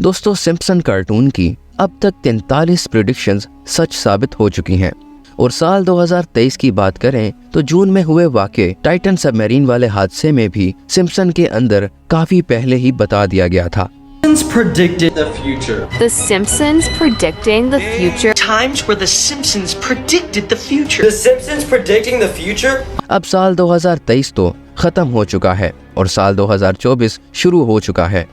दोस्तों, Simpson cartoon की अब तक 43 प्रेडिक्शंस सच साबित हो चुकी हैं और साल 2023 की बात करें तो जून में हुए वाक़े टाइटन सबमरीन वाले हादसे में भी सिम्पसन के अंदर काफी पहले ही बता दिया गया था। Predicted the future. The Simpsons predicting the future. Times where the Simpsons predicted the future. The Simpsons predicting the future. अब साल 2023 तो खत्म हो चुका है और साल 2024 शुरू हो चुका है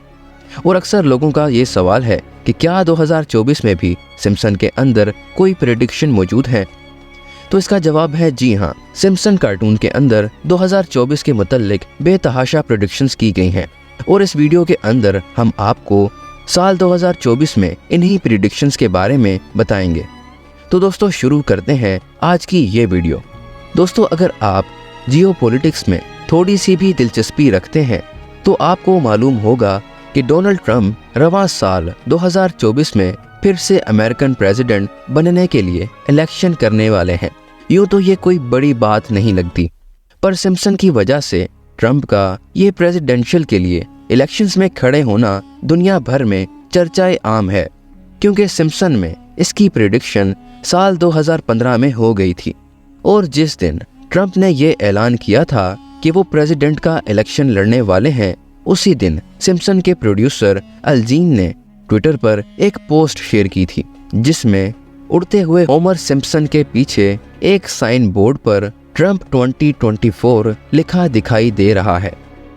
और अक्सर लोगों का ये सवाल है कि क्या 2024 में भी सिम्पसन के अंदर कोई प्रेडिक्शन मौजूद है। तो इसका जवाब है जी हाँ। सिम्पसन कार्टून के अंदर 2024 के मुतल्लिक बेतहाशा प्रेडिक्शंस की गई हैं और इस वीडियो के अंदर हम आपको साल 2024 में इन्हीं प्रेडिक्शंस के बारे में बताएंगे। तो दोस्तों, शुरू करते हैं आज की ये वीडियो। दोस्तों, अगर आप जियोपॉलिटिक्स में थोड़ी सी भी दिलचस्पी रखते हैं तो आपको मालूम होगा कि डोनाल्ड ट्रंप रवां साल 2024 में फिर से अमेरिकन प्रेसिडेंट बनने के लिए इलेक्शन करने वाले हैं। यूँ तो ये कोई बड़ी बात नहीं लगती, पर सिम्पसन की वजह से ट्रंप का ये प्रेसिडेंशियल के लिए इलेक्शंस में खड़े होना दुनिया भर में चर्चाए आम है, क्योंकि सिम्पसन में इसकी प्रेडिक्शन साल 2015 में हो गई थी और जिस दिन ट्रंप ने ये ऐलान किया था कि वो प्रेसिडेंट का इलेक्शन लड़ने वाले हैं, उसी दिन सिम्पसन के प्रोड्यूसर अल जीन ने ट्विटर पर एक पोस्ट शेयर की थी जिसमें उड़ते हुए होमर सिम्पसन के पीछे एक साइन बोर्ड पर ट्रंप 2024 लिखा दिखाई दे रहा है।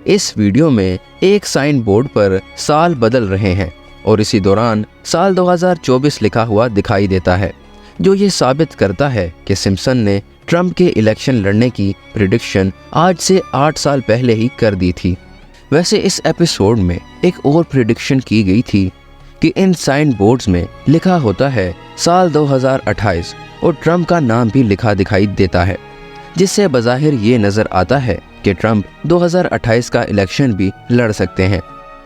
इस वीडियो में एक साइन बोर्ड पर साल बदल रहे हैं और इसी दौरान साल 2024 लिखा हुआ दिखाई देता है, जो ये साबित करता है कि सिम्पसन ने ट्रंप के इलेक्शन लड़ने की प्रेडिक्शन आज से 8 साल पहले ही कर दी थी। वैसे इस एपिसोड में एक और प्रेडिक्शन की गई थी कि इन साइन बोर्ड्स में लिखा होता है साल 2028 और ट्रंप का नाम भी लिखा दिखाई देता है, जिससे बज़ाहिर ये नज़र आता है कि ट्रंप 2028 का इलेक्शन भी लड़ सकते हैं।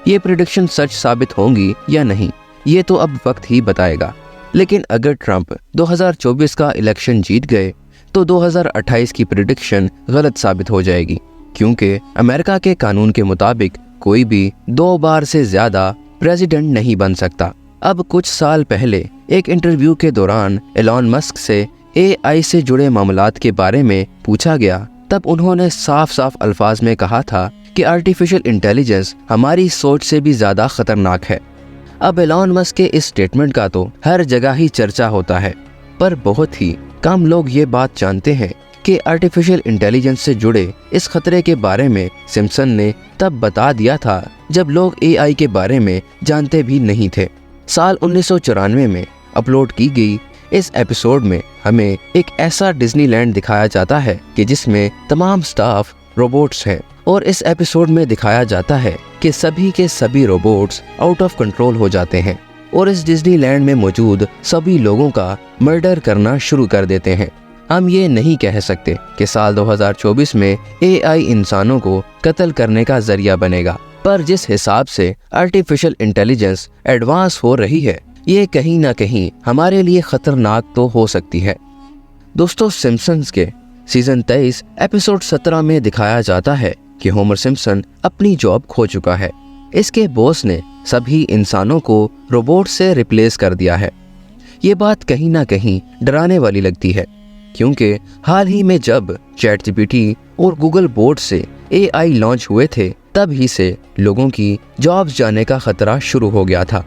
ये प्रेडिक्शन सच साबित होंगी या नहीं, ये तो अब वक्त ही बताएगा। लेकिन अगर ट्रंप 2024 का इलेक्शन जीत गए तो 2028 की प्रेडिक्शन गलत साबित हो जाएगी, क्योंकि अमेरिका के कानून के मुताबिक कोई भी 2 बार से ज़्यादा प्रेसिडेंट नहीं बन सकता। अब कुछ साल पहले एक इंटरव्यू के दौरान एलॉन मस्क से AI से जुड़े मामलात के बारे में पूछा गया, तब उन्होंने साफ साफ अल्फाज में कहा था कि आर्टिफिशियल इंटेलिजेंस हमारी सोच से भी ज़्यादा खतरनाक है। अब एलॉन मस्क के इस स्टेटमेंट का तो हर जगह ही चर्चा होता है, पर बहुत ही कम लोग ये बात जानते हैं कि आर्टिफिशियल इंटेलिजेंस से जुड़े इस खतरे के बारे में सिम्पसन ने तब बता दिया था जब लोग AI के बारे में जानते भी नहीं थे। साल 1994 में अपलोड की गई इस एपिसोड में हमें एक ऐसा डिज्नीलैंड दिखाया जाता है कि जिसमें तमाम स्टाफ रोबोट्स हैं और इस एपिसोड में दिखाया जाता है कि सभी के सभी रोबोट्स आउट ऑफ कंट्रोल हो जाते हैं और इस डिज्नीलैंड में मौजूद सभी लोगों का मर्डर करना शुरू कर देते हैं। हम ये नहीं कह सकते कि साल 2024 में AI इंसानों को कत्ल करने का जरिया बनेगा, पर जिस हिसाब से आर्टिफिशियल इंटेलिजेंस एडवांस हो रही है, ये कहीं ना कहीं हमारे लिए खतरनाक तो हो सकती है। दोस्तों, सिम्पसन्स के सीजन 23 एपिसोड 17 में दिखाया जाता है कि होमर सिम्पसन अपनी जॉब खो चुका है। इसके बॉस ने सभी इंसानों को रोबोट से रिप्लेस कर दिया है। ये बात कहीं ना कहीं डराने वाली लगती है, क्योंकि हाल ही में जब ChatGPT और गूगल बोर्ड से AI लॉन्च हुए थे, तब ही से लोगों की जॉब्स जाने का खतरा शुरू हो गया था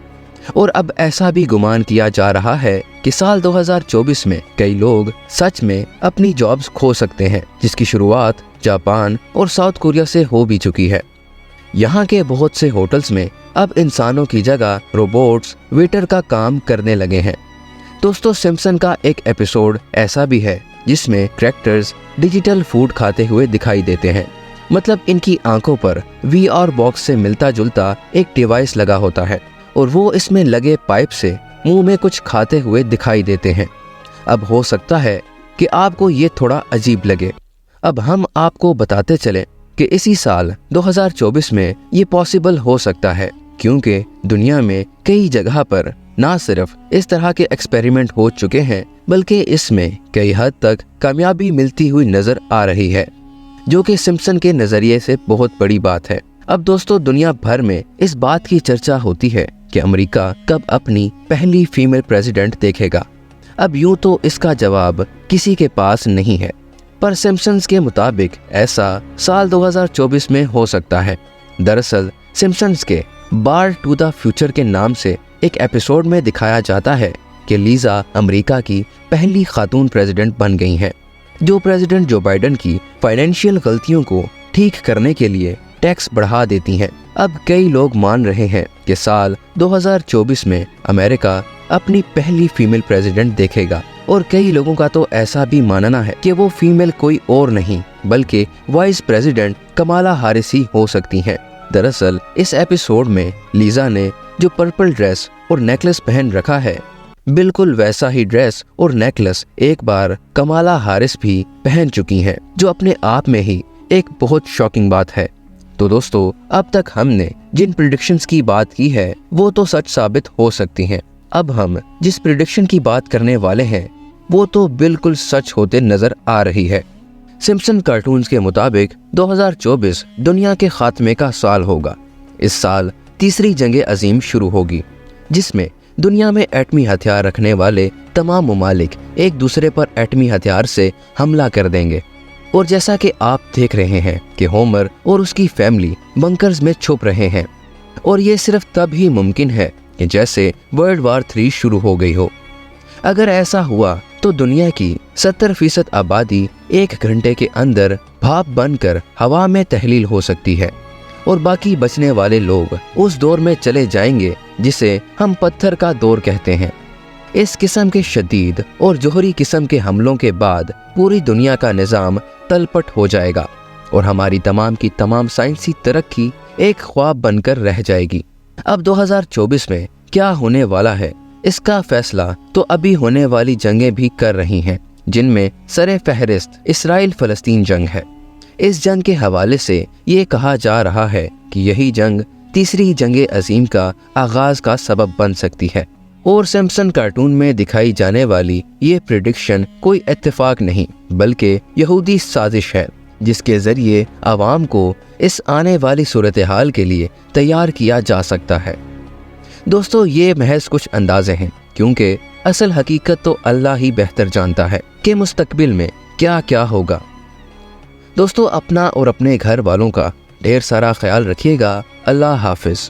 और अब ऐसा भी गुमान किया जा रहा है कि साल 2024 में कई लोग सच में अपनी जॉब्स खो सकते हैं, जिसकी शुरुआत जापान और साउथ कोरिया से हो भी चुकी है। यहाँ के बहुत से होटल्स में अब इंसानों की जगह रोबोट्स वेटर का काम करने लगे हैं। दोस्तों, सिम्पसन का एक एपिसोड ऐसा भी है जिसमें कैरेक्टर्स डिजिटल फूड खाते हुए दिखाई देते हैं। मतलब इनकी आंखों पर VR बॉक्स से मिलता जुलता एक डिवाइस लगा होता है और वो इसमें लगे पाइप से मुंह में कुछ खाते हुए दिखाई देते हैं। अब हो सकता है कि आपको ये थोड़ा अजीब लगे। अब हम आपको बताते चले कि इसी साल 2024 में ये पॉसिबल हो सकता है, क्योंकि दुनिया में कई जगह पर ना सिर्फ इस तरह के एक्सपेरिमेंट हो चुके हैं, बल्कि इसमें कई हद तक कामयाबी मिलती हुई नजर आ रही है, जो कि सिम्पसन के नजरिए से बहुत बड़ी बात है। अब दोस्तों, दुनिया भर में इस बात की चर्चा होती है कि अमेरिका कब अपनी पहली फीमेल प्रेसिडेंट देखेगा। अब यूं तो इसका जवाब किसी के पास नहीं है, पर सिम्पसन्स के मुताबिक ऐसा साल 2024 में हो सकता है। दरअसल सिम्पसन्स के बार टू द फ्यूचर के नाम से एक एपिसोड में दिखाया जाता है कि लीजा अमेरिका की पहली खातून प्रेसिडेंट बन गई हैं, जो प्रेसिडेंट जो बाइडेन की फाइनेंशियल गलतियों को ठीक करने के लिए टैक्स बढ़ा देती हैं। अब कई लोग मान रहे हैं कि साल 2024 में अमेरिका अपनी पहली फीमेल प्रेसिडेंट देखेगा, और कई लोगों का तो ऐसा भी मानना है कि वो फीमेल कोई और नहीं बल्कि वाइस प्रेसिडेंट कमाला हैरिस ही हो सकती हैं। दरअसल इस एपिसोड में लीजा ने जो पर्पल ड्रेस और नेकलेस पहन रखा है, बिल्कुल वैसा ही ड्रेस और नेकलेस एक बार कमाला हैरिस भी पहन चुकी हैं, जो अपने आप में ही एक बहुत शॉकिंग बात है। तो दोस्तों, अब तक हमने जिन प्रिडिक्शंस की बात की है वो तो सच साबित हो सकती हैं। अब हम जिस प्रिडिक्शन की बात करने वाले हैं वो तो बिल्कुल सच होते नजर आ रही है। सिम्पसन कार्टून्स के मुताबिक 2024 दुनिया के खात्मे का साल होगा। इस साल तीसरी जंग अजीम शुरू होगी, जिसमें दुनिया में एटमी हथियार रखने वाले तमाम ममालिक एक दूसरे पर एटमी हथियार से हमला कर देंगे। और जैसा कि आप देख रहे हैं कि होमर और उसकी फैमिली बंकर्स में छुप रहे हैं, और ये सिर्फ तब ही मुमकिन है कि जैसे वर्ल्ड वार 3 शुरू हो गई हो। अगर ऐसा हुआ तो दुनिया की 70% आबादी 1 घंटे के अंदर भाप बनकर हवा में तहलील हो सकती है, और बाकी बचने वाले लोग उस दौर में चले जाएंगे जिसे हम पत्थर का दौर कहते हैं। इस किस्म के शदीद और जोहरी किस्म के हमलों के बाद पूरी दुनिया का निज़ाम तलपट हो जाएगा, और हमारी तमाम की तमाम साइंसी तरक्की एक ख्वाब बनकर रह जाएगी। अब 2024 में क्या होने वाला है, इसका फैसला तो अभी होने वाली जंगें भी कर रही हैं, जिनमें सरे फहरिस्त इसराइल फ़लस्तीन जंग है। इस जंग के हवाले से ये कहा जा रहा है कि यही जंग तीसरी जंग अजीम का आगाज का सबब बन सकती है। और सिम्पसन कार्टून में दिखाई जाने वाली ये प्रिडिक्शन कोई इत्तेफाक नहीं बल्कि यहूदी साजिश है, जिसके ज़रिए आवाम को इस आने वाली सूरत हाल के लिए तैयार किया जा सकता है। दोस्तों, ये महज कुछ अंदाजे हैं, क्योंकि असल हकीकत तो अल्लाह ही बेहतर जानता है कि मुस्तकबिल में क्या क्या होगा। दोस्तों, अपना और अपने घर वालों का ढेर सारा ख्याल रखिएगा। अल्लाह हाफिज़।